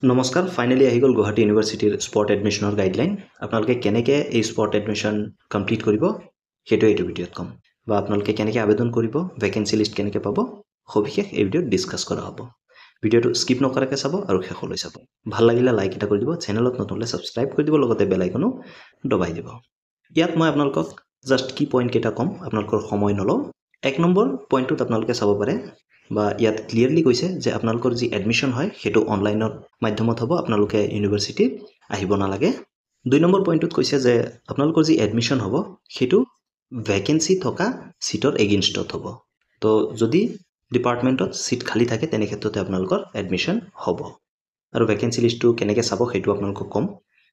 নমস্কাৰ ফাইনালি আহি গ'ল গুৱাহাটী ইউনিভাৰ্চিটিৰ স্পট এডমিশ্যনৰ গাইডলাইন আপোনালোকে কেনেকৈ এই স্পট এডমিশ্যন কমপ্লিট কৰিব সেইটো এইটো ভিডিঅ'ত ক'ম বা আপোনালোকে কেনেকৈ আবেদন কৰিব ভেকেঞ্চি লিষ্ট কেনেকৈ পাব সবিশেষ এই ভিডিঅ'ত ডিছকাছ কৰা হ'ব ভিডিঅ'টো স্কিপ নকৰাকৈ চাব আৰু শেষলৈ চাব ভাল লাগিলে লাইক এটা কৰি দিব চেনেলত নতুন হ'লে ছাবস্ক্ৰাইব কৰি দিব লগতে বেল আইকনো দবাই দিব ইয়াত মই আপোনালোকক জাষ্ট কি পইণ্ট কেইটা ক'ম আপোনালোকৰ সময় নলওঁ এক নম্বৰ পইণ্টটোত আপোনালোকে চাব পাৰে বা ইয়াত ক্লিয়াৰলি কৈছে যে আপোনালোকৰ যি এডমিশ্যন হয় সেইটো অনলাইনৰ মাধ্যমত হ'ব আপোনালোকে ইউনিভাৰ্চিটিত আহিব নালাগে দুই নম্বৰ পইণ্টটোত কৈছে যে আপোনালোকৰ যি এডমিশ্যন হ'ব সেইটো ভেকেঞ্চি থকা সিটৰ এগেইনষ্টত হ'ব তো যদি ডিপাৰ্টমেণ্টত সিট খালী থাকে তেনে ক্ষেত্ৰতে আপোনালোকৰ এডমিশ্যন হ'ব আৰু ভেকেঞ্চি লিষ্টটো কেনেকৈ চাব সেইটো আপোনালোকক ক'ম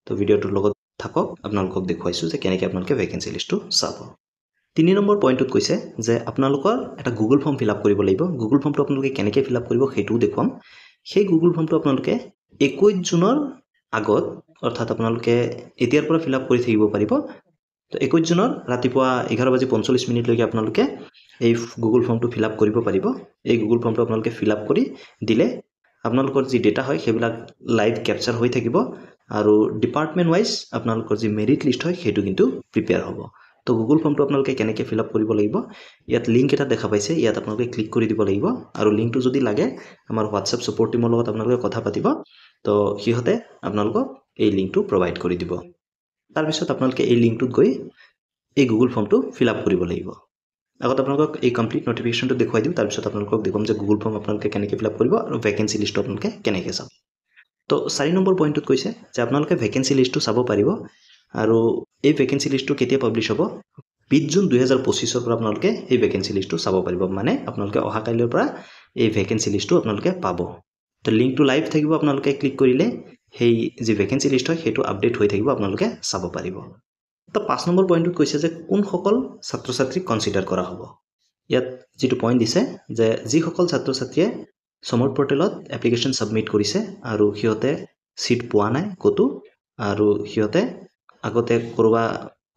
তো ভিডিঅ'টোৰ লগত থাকক আপোনালোকক দেখুৱাইছোঁ যে কেনেকৈ আপোনালোকে ভেকেঞ্চি লিষ্টটো চাব তিনি নম্বৰ পইণ্টটোত কৈছে যে আপোনালোকৰ এটা গুগল ফৰ্ম ফিল আপ কৰিব লাগিব গুগল ফৰ্মটো আপোনালোকে কেনেকৈ ফিল আপ কৰিব সেইটোও দেখুৱাম সেই গুগল ফৰ্মটো আপোনালোকে 21 জুনৰ আগত অৰ্থাৎ আপোনালোকে এতিয়াৰ পৰা ফিল আপ কৰি থাকিব পাৰিব তো 21 জুনৰ ৰাতিপুৱা 11:45 লৈকে আপোনালোকে এই গুগল ফৰ্মটো ফিল আপ কৰিব পাৰিব এই গুগল ফৰ্মটো আপোনালোকে ফিল আপ কৰি দিলে আপোনালোকৰ যি ডেটা হয় সেইবিলাক লাইভ কেপচাৰ হৈ থাকিব আৰু ডিপাৰ্টমেণ্ট ৱাইজ আপোনালোকৰ যি মেৰিট লিষ্ট হয় সেইটো কিন্তু প্ৰিপেয়াৰ হ'ব তো গুগল ফৰ্মটো আপোনালোকে কেনেকৈ ফিল আপ কৰিব লাগিব ইয়াত লিংক এটা দেখা পাইছে ইয়াত আপোনালোকে ক্লিক কৰি দিব লাগিব আৰু লিংকটো যদি লাগে আমাৰ হোৱাটছএপ ছাপোৰ্ট টিমৰ লগত আপোনালোকে কথা পাতিব তো সিহঁতে আপোনালোকক এই লিংকটো প্ৰভাইড কৰি দিব তাৰপিছত আপোনালোকে এই লিংকটোত গৈ এই গুগল ফৰ্মটো ফিল আপ কৰিব লাগিব আগত আপোনালোকক এই কমপ্লিট নটিফিকেশ্যনটো দেখুৱাই দিওঁ তাৰপিছত আপোনালোকক দেখুৱাম যে গুগল ফৰ্ম আপোনালোকে কেনেকৈ ফিল আপ কৰিব আৰু ভেকেঞ্চি লিষ্টটো আপোনালোকে কেনেকৈ চাব তো 4 নম্বৰ পইণ্টটোত কৈছে যে আপোনালোকে ভেকেঞ্চি লিষ্টটো চাব পাৰিব আৰু এই ভেকেঞ্চি লিষ্টটো কেতিয়া পাব্লিছ হ'ব 20 জুন 2025 পৰা আপোনালোকে এই ভেকেঞ্চি লিষ্টটো চাব পাৰিব মানে আপোনালোকে অহা কাইলৈৰ পৰা এই ভেকেঞ্চি লিষ্টটো আপোনালোকে পাব তো লিংকটো লাইভ থাকিব আপোনালোকে ক্লিক কৰিলে সেই যি ভেকেঞ্চি লিষ্ট হয় সেইটো আপডেট হৈ থাকিব আপোনালোকে চাব পাৰিব তো 5 নম্বৰ পইণ্টটোত কৈছে যে কোনসকল ছাত্ৰ ছাত্ৰীক কনচিডাৰ কৰা হ'ব ইয়াত যিটো পইণ্ট দিছে যে যিসকল ছাত্ৰ ছাত্ৰীয়ে সমৰ্থ পৰ্টেলত এপ্লিকেশ্যন ছাবমিট কৰিছে আৰু সিহঁতে সিট পোৱা নাই ক'তো আৰু সিহঁতে আগতে কৰবা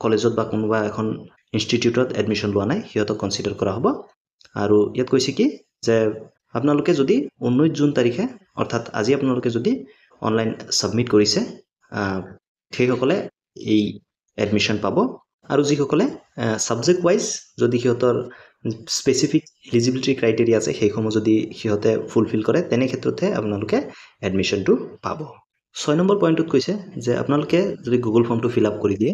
কলেজত বা কোনোবা এখন ইনষ্টিটিউটত এডমিশ্যন লোৱা নাই সিহঁতক কনচিডাৰ কৰা হ'ব আৰু ইয়াত কৈছে কি যে আপোনালোকে যদি 19 জুন তাৰিখে অৰ্থাৎ আজি আপোনালোকে যদি অনলাইন ছাবমিট কৰিছে সেইসকলে এই এডমিশ্যন পাব আৰু যিসকলে ছাবজেক্ট ৱাইজ যদি সিহঁতৰ স্পেচিফিক এলিজিবিলিটি ক্ৰাইটেৰিয়া আছে সেইসমূহ যদি সিহঁতে ফুলফিল কৰে তেনে ক্ষেত্ৰতহে আপোনালোকে এডমিশ্যনটো পাব 6 নম্বৰ পইণ্টটোত কৈছে যে আপোনালোকে যদি গুগল ফৰ্মটো ফিল আপ কৰি দিয়ে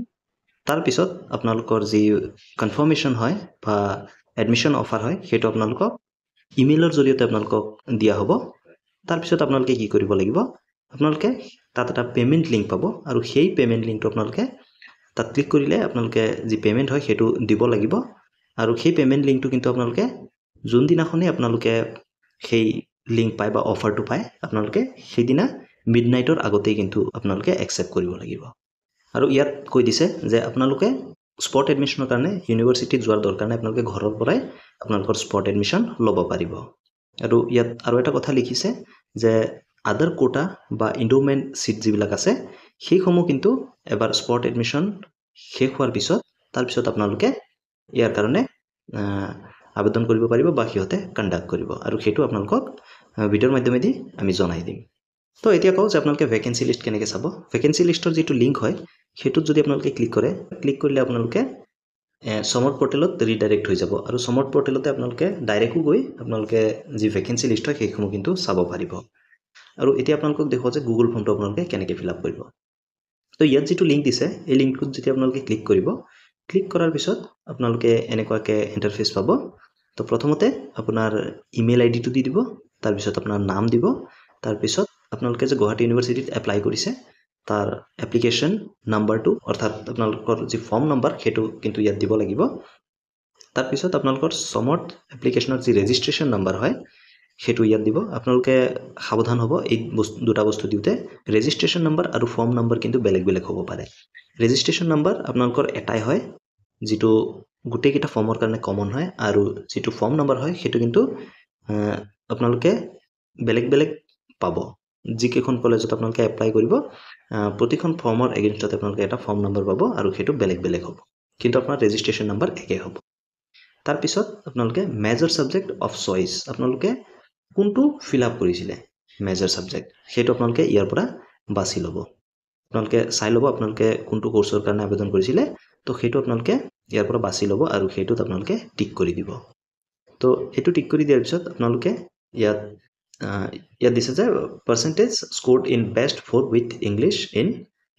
তাৰপিছত আপোনালোকৰ যি কনফাৰ্মেশ্যন হয় বা এডমিশ্যন অফাৰ হয় সেইটো আপোনালোকক ইমেইলৰ জৰিয়তে আপোনালোকক দিয়া হ'ব তাৰপিছত আপোনালোকে কি কৰিব লাগিব আপোনালোকে তাত এটা পে'মেণ্ট লিংক পাব আৰু সেই পে'মেণ্ট লিংকটো আপোনালোকে তাত ক্লিক কৰিলে আপোনালোকে যি পে'মেণ্ট হয় সেইটো দিব লাগিব আৰু সেই পে'মেণ্ট লিংকটো কিন্তু আপোনালোকে যোনদিনাখনেই আপোনালোকে সেই লিংক পায় বা অফাৰটো পায় আপোনালোকে সেইদিনা মিডনাইটৰ আগতেই কিন্তু আপোনালোকে একচেপ্ট কৰিব লাগিব আৰু ইয়াত কৈ দিছে যে আপোনালোকে স্পট এডমিশ্যনৰ কাৰণে ইউনিভাৰ্চিটিত যোৱাৰ দৰকাৰ নাই আপোনালোকে ঘৰৰ পৰাই আপোনালোকৰ স্পট এডমিশ্যন ল'ব পাৰিব আৰু ইয়াত আৰু এটা কথা লিখিছে যে আদাৰ কোটা বা ইণ্ডোমেণ্ট চিট যিবিলাক আছে সেইসমূহ কিন্তু এবাৰ স্পট এডমিশ্যন শেষ হোৱাৰ পিছত তাৰপিছত আপোনালোকে ইয়াৰ কাৰণে আবেদন কৰিব পাৰিব বা সিহঁতে কণ্ডাক্ট কৰিব আৰু সেইটো আপোনালোকক ভিডিঅ'ৰ মাধ্যমেদি আমি জনাই দিম তো এতিয়া কওঁ যে আপোনালোকে ভেকেঞ্চি লিষ্ট কেনেকৈ চাব ভেকেঞ্চি লিষ্টৰ যিটো লিংক হয় সেইটোত যদি আপোনালোকে ক্লিক কৰিলে আপোনালোকে সমৰ্থ পৰ্টেলত ৰিডাইৰেক্ট হৈ যাব আৰু সমৰ্থ পৰ্টেলতে আপোনালোকে ডাইৰেক্টও গৈ আপোনালোকে যি ভেকেঞ্চি লিষ্ট হয় সেইসমূহ কিন্তু চাব পাৰিব আৰু এতিয়া আপোনালোকক দেখুৱাওঁ যে গুগল ফৰ্মটো আপোনালোকে কেনেকৈ ফিল আপ কৰিব তো ইয়াত যিটো লিংক দিছে এই লিংকটোত যেতিয়া আপোনালোকে ক্লিক কৰিব ক্লিক কৰাৰ পিছত আপোনালোকে এনেকুৱাকৈ ইণ্টাৰফেচ পাব তো প্ৰথমতে আপোনাৰ ইমেইল আইডিটো দি দিব তাৰপিছত আপোনাৰ নাম দিব তাৰপিছত আপোনালোকে যে গুৱাহাটী ইউনিভাৰ্চিটিত এপ্লাই কৰিছে তাৰ এপ্লিকেশ্যন নাম্বাৰটো অৰ্থাৎ আপোনালোকৰ যি ফৰ্ম নাম্বাৰ সেইটো কিন্তু ইয়াত দিব লাগিব তাৰপিছত আপোনালোকৰ সমৰ্থ এপ্লিকেশ্যনৰ যি ৰেজিষ্ট্ৰেশ্যন নাম্বাৰ হয় সেইটো ইয়াত দিব আপোনালোকে সাৱধান হ'ব এই দুটা বস্তু দিওঁতে ৰেজিষ্ট্ৰেশ্যন নাম্বাৰ আৰু ফৰ্ম নাম্বাৰ কিন্তু বেলেগ বেলেগ হ'ব পাৰে ৰেজিষ্ট্ৰেশ্যন নাম্বাৰ আপোনালোকৰ এটাই হয় যিটো গোটেইকেইটা ফৰ্মৰ কাৰণে কমন হয় আৰু যিটো ফৰ্ম নাম্বাৰ হয় সেইটো কিন্তু আপোনালোকে বেলেগ বেলেগ পাব যিকেইখন কলেজত আপোনালোকে এপ্লাই কৰিব প্ৰতিখন ফৰ্মৰ এগেইনষ্টত আপোনালোকে এটা ফৰ্ম নাম্বাৰ পাব আৰু সেইটো বেলেগ বেলেগ হ'ব কিন্তু আপোনাৰ ৰেজিষ্ট্ৰেশ্যন নাম্বাৰ একেই হ'ব তাৰপিছত আপোনালোকে মেজৰ ছাবজেক্ট অফ চইচ আপোনালোকে কোনটো ফিল আপ কৰিছিলে মেজৰ ছাবজেক্ট সেইটো আপোনালোকে ইয়াৰ পৰা বাছি ল'ব আপোনালোকে চাই ল'ব আপোনালোকে কোনটো কোৰ্চৰ কাৰণে আবেদন কৰিছিলে তো সেইটো আপোনালোকে ইয়াৰ পৰা বাছি ল'ব আৰু সেইটোত আপোনালোকে টিক কৰি দিব তো এইটো টিক কৰি দিয়াৰ পিছত আপোনালোকে ইয়াত দিছে যে percentage scored in best 4 with English in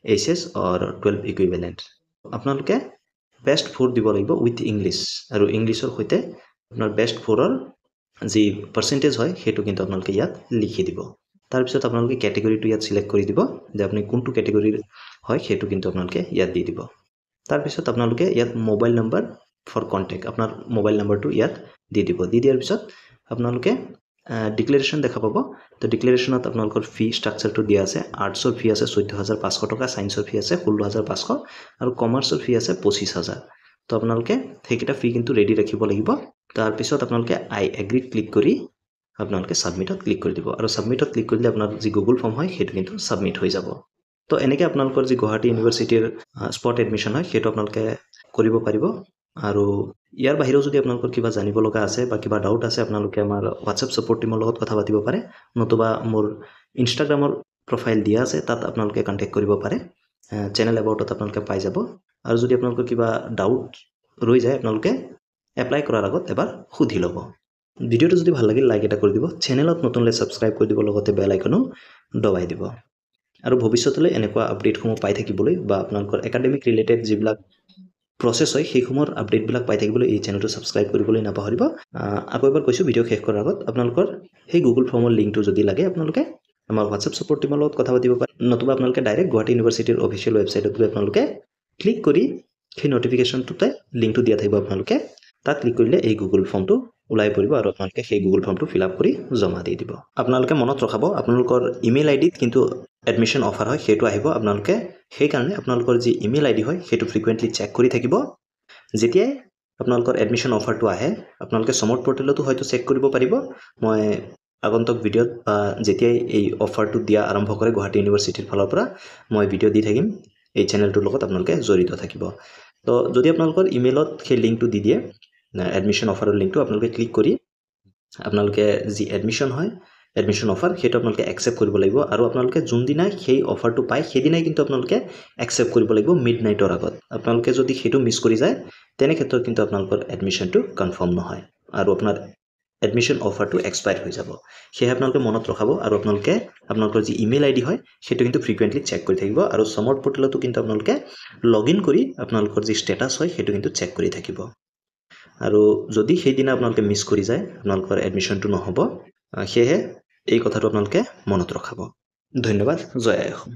HS or 12 equivalent আপোনালোকে বেষ্ট 4 দিব লাগিব উইথ ইংলিছ আৰু ইংলিছৰ সৈতে আপোনাৰ বেষ্ট 4ৰ যি পাৰ্চেণ্টেজ হয় সেইটো কিন্তু আপোনালোকে ইয়াত লিখি দিব তাৰপিছত আপোনালোকে কেটেগৰীটো ইয়াত সিলেক্ট কৰি দিব যে আপুনি কোনটো কেটেগৰীৰ হয় সেইটো কিন্তু আপোনালোকে ইয়াত দি দিব তাৰপিছত আপোনালোকে ইয়াত মোবাইল নম্বৰ ফৰ কণ্টেক্ট আপোনাৰ মোবাইল নম্বৰটো ইয়াত দি দিব দি দিয়াৰ পিছত আপোনালোকে ডিক্লেৰেশ্যন দেখা পাব তো ডিক্লেৰেশ্যনত আপোনালোকৰ ফি ষ্ট্ৰাকচাৰটো দিয়া আছে আৰ্টছৰ ফি আছে 14,500 টকা ছায়েন্সৰ ফি আছে 16,500 আৰু কমাৰ্চৰ ফি আছে 25,000 তো আপোনালোকে সেইকেইটা ফি কিন্তু ৰেডি ৰাখিব লাগিব তাৰপিছত আপোনালোকে আই এগ্ৰিত ক্লিক কৰি আপোনালোকে সাবমিটত ক্লিক কৰি দিব আৰু সাবমিটত ক্লিক কৰিলে আপোনাৰ যি গুগল ফৰ্ম হয় সেইটো কিন্তু সাবমিট হৈ যাব তো এনেকৈ আপোনালোকৰ যি গুৱাহাটী ইউনিভাৰ্চিটিৰ স্পট এডমিশ্যন হয় সেইটো আপোনালোকে কৰিব পাৰিব আৰু ইয়াৰ বাহিৰেও যদি আপোনালোকৰ কিবা জানিব লগা আছে বা কিবা ডাউট আছে আপোনালোকে আমাৰ হোৱাটছএপ ছাপোৰ্ট টিমৰ লগত কথা পাতিব পাৰে নতুবা মোৰ ইনষ্টাগ্ৰামৰ প্ৰফাইল দিয়া আছে তাত আপোনালোকে কণ্টেক্ট কৰিব পাৰে চেনেল এবাউটত আপোনালোকে পাই যাব আৰু যদি আপোনালোকৰ কিবা ডাউট ৰৈ যায় আপোনালোকে এপ্লাই কৰাৰ আগত এবাৰ সুধি ল'ব ভিডিঅ'টো যদি ভাল লাগিল লাইক এটা কৰি দিব চেনেলত নতুনলৈ ছাবস্ক্ৰাইব কৰি দিব লগতে বেল আইকনো দবাই দিব আৰু ভৱিষ্যতলৈ এনেকুৱা আপডেটসমূহ পাই থাকিবলৈ বা আপোনালোকৰ একাডেমিক ৰিলেটেড যিবিলাক প্ৰচেছ হয় সেইসমূহৰ আপডেটবিলাক পাই থাকিবলৈ এই চেনেলটো ছাবস্ক্ৰাইব কৰিবলৈ নাপাহৰিব আকৌ এবাৰ কৈছোঁ ভিডিঅ' শেষ কৰাৰ আগত আপোনালোকৰ সেই গুগল ফৰ্মৰ লিংকটো যদি লাগে আপোনালোকে আমাৰ হোৱাটছএপ ছাপোৰ্ট টিমৰ লগত কথা পাতিব পাৰে নতুবা আপোনালোকে ডাইৰেক্ট গুৱাহাটী ইউনিভাৰ্চিটিৰ অফিচিয়েল ৱেবছাইটত গৈ আপোনালোকে ক্লিক কৰি সেই নটিফিকেশ্যনটোতে লিংকটো দিয়া থাকিব আপোনালোকে তাত ক্লিক কৰিলে এই গুগল ফৰ্মটো ওলাই পৰিব আৰু আপোনালোকে সেই গুগল ফৰ্মটো ফিল আপ কৰি জমা দি দিব আপোনালোকে মনত ৰখাব আপোনালোকৰ ইমেইল আইডিত কিন্তু এডমিশ্যন অফাৰ হয় সেইটো আহিব আপোনালোকে সেইকাৰণে আপোনালোকৰ যি ইমেইল আইডি হয় সেইটো ফ্ৰিকুৱেণ্টলি চেক কৰি থাকিব যেতিয়াই আপোনালোকৰ এডমিশ্যন অফাৰটো আহে আপোনালোকে সমৰ্থ পৰ্টেলতো হয়তো চেক কৰিব পাৰিব মই আগন্তুক ভিডিঅ'ত বা যেতিয়াই এই অফাৰটো দিয়া আৰম্ভ কৰে গুৱাহাটী ইউনিভাৰ্চিটিৰ ফালৰ পৰা মই ভিডিঅ' দি থাকিম এই চেনেলটোৰ লগত আপোনালোকে জড়িত থাকিব তো যদি আপোনালোকৰ ইমেইলত সেই লিংকটো দি দিয়ে এডমিশ্যন অফাৰৰ লিংকটো আপোনালোকে ক্লিক কৰি আপোনালোকে যি এডমিশ্যন হয় এডমিশ্যন অফাৰ সেইটো আপোনালোকে একচেপ্ট কৰিব লাগিব আৰু আপোনালোকে যোনদিনাই সেই অফাৰটো পায় সেইদিনাই কিন্তু আপোনালোকে একচেপ্ট কৰিব লাগিব মিডনাইটৰ আগত আপোনালোকে যদি সেইটো মিছ কৰি যায় তেনে ক্ষেত্ৰত কিন্তু আপোনালোকৰ এডমিশ্যনটো কনফাৰ্ম নহয় আৰু আপোনাৰ এডমিশ্যন অফাৰটো এক্সপায়াৰ হৈ যাব সেয়ে আপোনালোকে মনত ৰখাব আৰু আপোনালোকে আপোনালোকৰ যি ইমেইল আইডি হয় সেইটো কিন্তু ফ্ৰিকুৱেণ্টলি চেক কৰি থাকিব আৰু সমৰ্থ পৰ্টেলতো কিন্তু আপোনালোকে লগ ইন কৰি আপোনালোকৰ যি ষ্টেটাছ হয় সেইটো কিন্তু চেক কৰি থাকিব আৰু যদি সেইদিনা আপোনালোকে মিছ কৰি যায় আপোনালোকৰ এডমিশ্যনটো নহ'ব সেয়েহে এই কথাটো আপোনালোকে মনত ৰখাব ধন্যবাদ জয় আই অসম